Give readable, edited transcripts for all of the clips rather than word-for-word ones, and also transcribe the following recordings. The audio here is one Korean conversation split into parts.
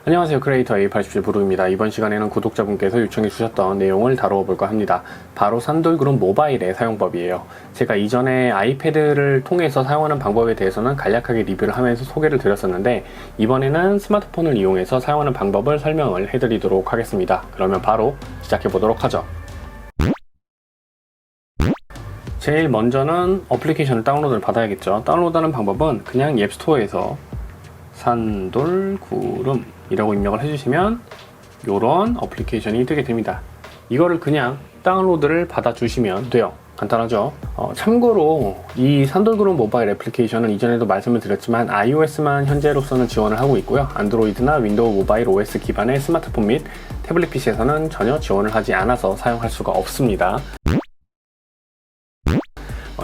안녕하세요. 크리에이터 A87 브루입니다. 이번 시간에는 구독자분께서 요청해 주셨던 내용을 다루어 볼까 합니다. 바로 산돌그룹 모바일의 사용법이에요. 제가 이전에 아이패드를 통해서 사용하는 방법에 대해서는 간략하게 리뷰를 하면서 소개를 드렸었는데, 이번에는 스마트폰을 이용해서 사용하는 방법을 설명을 해드리도록 하겠습니다. 그러면 바로 시작해 보도록 하죠. 제일 먼저는 어플리케이션을 다운로드를 받아야겠죠. 다운로드하는 방법은 그냥 앱스토어에서 산돌그룹 이라고 입력을 해주시면 이런 어플리케이션이 뜨게 됩니다. 이거를 그냥 다운로드를 받아주시면 돼요. 간단하죠? 참고로 이 산돌그룹 모바일 애플리케이션은 이전에도 말씀을 드렸지만 iOS만 현재로서는 지원을 하고 있고요. 안드로이드나 윈도우 모바일 OS 기반의 스마트폰 및 태블릿 PC에서는 전혀 지원을 하지 않아서 사용할 수가 없습니다.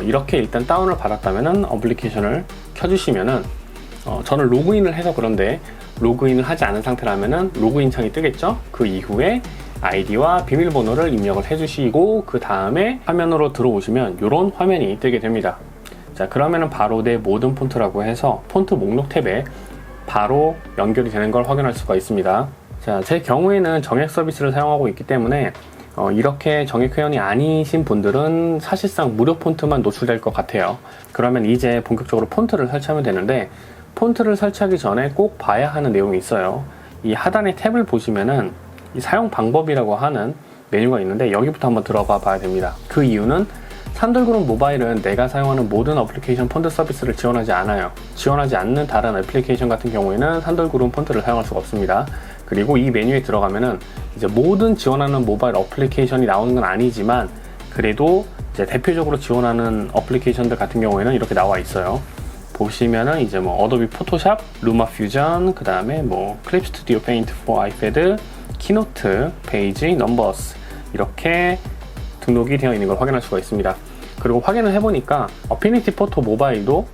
이렇게 일단 다운을 받았다면 어플리케이션을 켜주시면은 저는 로그인을 해서 그런데 로그인을 하지 않은 상태라면은 로그인 창이 뜨겠죠? 그 이후에 아이디와 비밀번호를 입력을 해주시고 그 다음에 화면으로 들어오시면 이런 화면이 뜨게 됩니다. 자, 그러면은 바로 내 모든 폰트라고 해서 폰트 목록 탭에 바로 연결이 되는 걸 확인할 수가 있습니다. 자, 제 경우에는 정액 서비스를 사용하고 있기 때문에 이렇게 정액 회원이 아니신 분들은 사실상 무료 폰트만 노출될 것 같아요. 그러면 이제 본격적으로 폰트를 설치하면 되는데, 폰트를 설치하기 전에 꼭 봐야 하는 내용이 있어요. 이 하단의 탭을 보시면은 이 사용 방법이라고 하는 메뉴가 있는데 여기부터 한번 들어가 봐야 됩니다. 그 이유는 산돌그룹 모바일은 내가 사용하는 모든 어플리케이션 폰트 서비스를 지원하지 않아요. 지원하지 않는 다른 애플리케이션 같은 경우에는 산돌그룹 폰트를 사용할 수가 없습니다. 그리고 이 메뉴에 들어가면은 이제 모든 지원하는 모바일 어플리케이션이 나오는 건 아니지만, 그래도 이제 대표적으로 지원하는 어플리케이션들 같은 경우에는 이렇게 나와 있어요. 보시면은 이제 뭐 어도비 포토샵, 루마 퓨전, 그 다음에 뭐 클립 스튜디오 페인트 for 아이패드, 키노트, 페이지, 넘버스 이렇게 등록이 되어 있는 걸 확인할 수가 있습니다. 그리고 확인을 해보니까 어피니티 포토 모바일도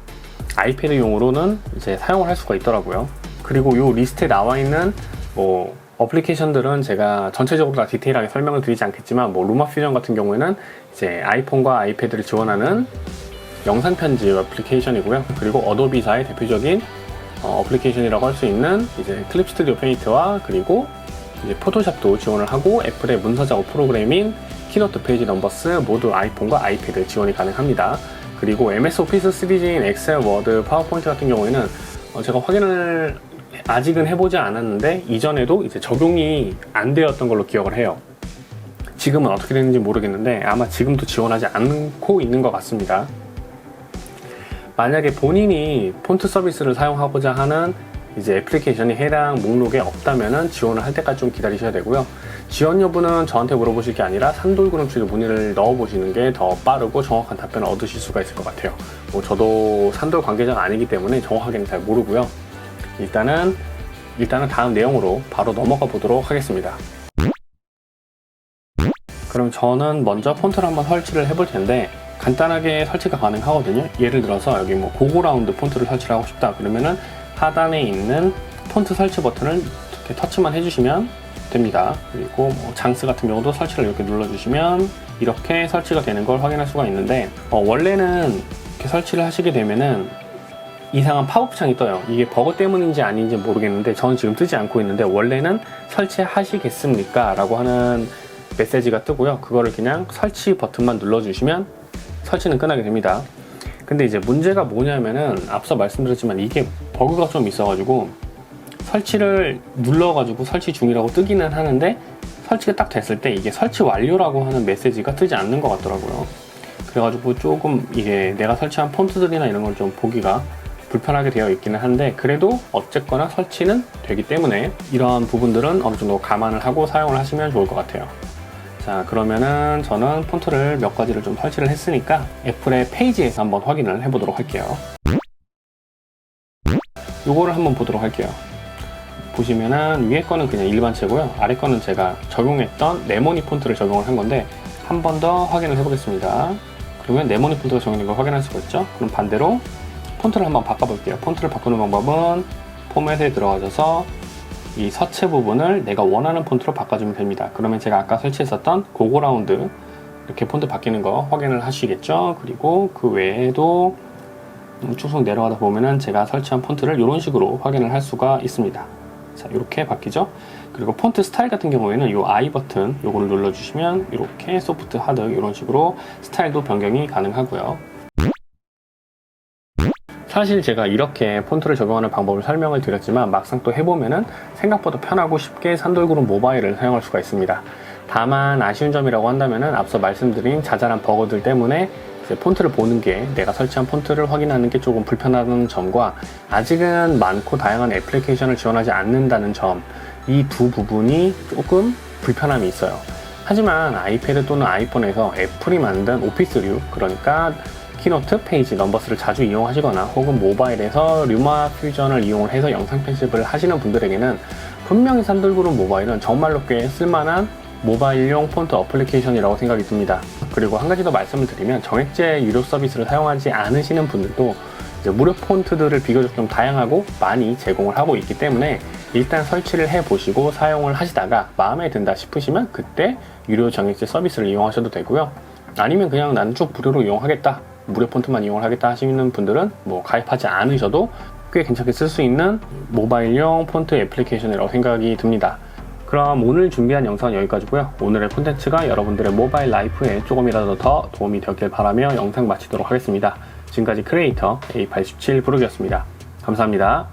아이패드용으로는 이제 사용을 할 수가 있더라고요. 그리고 이 리스트에 나와 있는 뭐 어플리케이션들은 제가 전체적으로 다 디테일하게 설명을 드리지 않겠지만, 뭐 루마 퓨전 같은 경우에는 이제 아이폰과 아이패드를 지원하는 영상 편집 어플리케이션이고요. 그리고 어도비사의 대표적인 어플리케이션이라고 할 수 있는 이제 클립 스튜디오 페인트와 그리고 이제 포토샵도 지원을 하고, 애플의 문서 작업 프로그램인 키노트, 페이지, 넘버스 모두 아이폰과 아이패드 지원이 가능합니다. 그리고 MS 오피스 시리즈인 엑셀, 워드, 파워포인트 같은 경우에는 제가 확인을 아직은 해보지 않았는데 이전에도 이제 적용이 안 되었던 걸로 기억을 해요. 지금은 어떻게 되는지 모르겠는데 아마 지금도 지원하지 않고 있는 것 같습니다. 만약에 본인이 폰트 서비스를 사용하고자 하는 이제 애플리케이션이 해당 목록에 없다면은 지원을 할 때까지 좀 기다리셔야 되고요. 지원 여부는 저한테 물어보실 게 아니라 산돌그룹 측에 문의를 넣어보시는 게 더 빠르고 정확한 답변을 얻으실 수가 있을 것 같아요. 뭐 저도 산돌 관계자가 아니기 때문에 정확하게는 잘 모르고요. 일단은 다음 내용으로 바로 넘어가 보도록 하겠습니다. 그럼 저는 먼저 폰트를 한번 설치를 해볼 텐데, 간단하게 설치가 가능하거든요. 예를 들어서 여기 뭐 고고라운드 폰트를 설치를 하고 싶다 그러면은 하단에 있는 폰트 설치 버튼을 이렇게 터치만 해주시면 됩니다. 그리고 뭐 장스 같은 경우도 설치를 이렇게 눌러주시면 이렇게 설치가 되는 걸 확인할 수가 있는데, 원래는 이렇게 설치를 하시게 되면은 이상한 팝업 창이 떠요. 이게 버그 때문인지 아닌지 모르겠는데 저는 지금 뜨지 않고 있는데, 원래는 설치하시겠습니까? 라고 하는 메시지가 뜨고요. 그거를 그냥 설치 버튼만 눌러주시면 설치는 끝나게 됩니다. 근데 이제 문제가 뭐냐면은 앞서 말씀드렸지만 이게 버그가 좀 있어가지고 설치를 눌러가지고 설치 중이라고 뜨기는 하는데, 설치가 딱 됐을 때 이게 설치 완료라고 하는 메시지가 뜨지 않는 것 같더라고요. 그래가지고 조금 이게 내가 설치한 폰트들이나 이런 걸 좀 보기가 불편하게 되어 있기는 한데, 그래도 어쨌거나 설치는 되기 때문에 이러한 부분들은 어느 정도 감안을 하고 사용을 하시면 좋을 것 같아요. 자, 그러면은 저는 폰트를 몇 가지를 좀 설치를 했으니까 애플의 페이지에서 한번 확인을 해보도록 할게요. 요거를 한번 보도록 할게요. 보시면은 위에 거는 그냥 일반체고요. 아래 거는 제가 적용했던 네모니 폰트를 적용을 한 건데, 한 번 더 확인을 해보겠습니다. 그러면 네모니 폰트가 적용된 걸 확인할 수가 있죠. 그럼 반대로 폰트를 한번 바꿔볼게요. 폰트를 바꾸는 방법은 포맷에 들어가셔서 이 서체 부분을 내가 원하는 폰트로 바꿔주면 됩니다. 그러면 제가 아까 설치했었던 고고라운드 이렇게 폰트 바뀌는 거 확인을 하시겠죠. 그리고 그 외에도 쭉쭉 내려가다 보면은 제가 설치한 폰트를 이런 식으로 확인을 할 수가 있습니다. 자, 이렇게 바뀌죠. 그리고 폰트 스타일 같은 경우에는 이 I 버튼 요거를 눌러주시면 이렇게 소프트, 하드 이런 식으로 스타일도 변경이 가능하고요. 사실 제가 이렇게 폰트를 적용하는 방법을 설명을 드렸지만 막상 또 해보면은 생각보다 편하고 쉽게 산돌그룹 모바일을 사용할 수가 있습니다. 다만 아쉬운 점이라고 한다면은 앞서 말씀드린 자잘한 버거들 때문에 폰트를 보는 게, 내가 설치한 폰트를 확인하는 게 조금 불편하다는 점과 아직은 많고 다양한 애플리케이션을 지원하지 않는다는 점, 이 두 부분이 조금 불편함이 있어요. 하지만 아이패드 또는 아이폰에서 애플이 만든 오피스류, 그러니까 키노트, 페이지, 넘버스를 자주 이용하시거나 혹은 모바일에서 류마 퓨전을 이용을 해서 영상 편집을 하시는 분들에게는 분명히 산돌그룹 모바일은 정말로 꽤 쓸만한 모바일용 폰트 어플리케이션이라고 생각이 듭니다. 그리고 한 가지 더 말씀을 드리면 정액제 유료 서비스를 사용하지 않으시는 분들도 이제 무료 폰트들을 비교적 좀 다양하고 많이 제공을 하고 있기 때문에 일단 설치를 해보시고 사용을 하시다가 마음에 든다 싶으시면 그때 유료 정액제 서비스를 이용하셔도 되고요. 아니면 그냥 나는 쭉 무료로 이용하겠다, 무료 폰트만 이용을 하겠다 하시는 분들은 뭐 가입하지 않으셔도 꽤 괜찮게 쓸 수 있는 모바일용 폰트 애플리케이션이라고 생각이 듭니다. 그럼 오늘 준비한 영상은 여기까지고요. 오늘의 콘텐츠가 여러분들의 모바일 라이프에 조금이라도 더 도움이 되길 바라며 영상 마치도록 하겠습니다. 지금까지 크리에이터 A87 부르기였습니다. 감사합니다.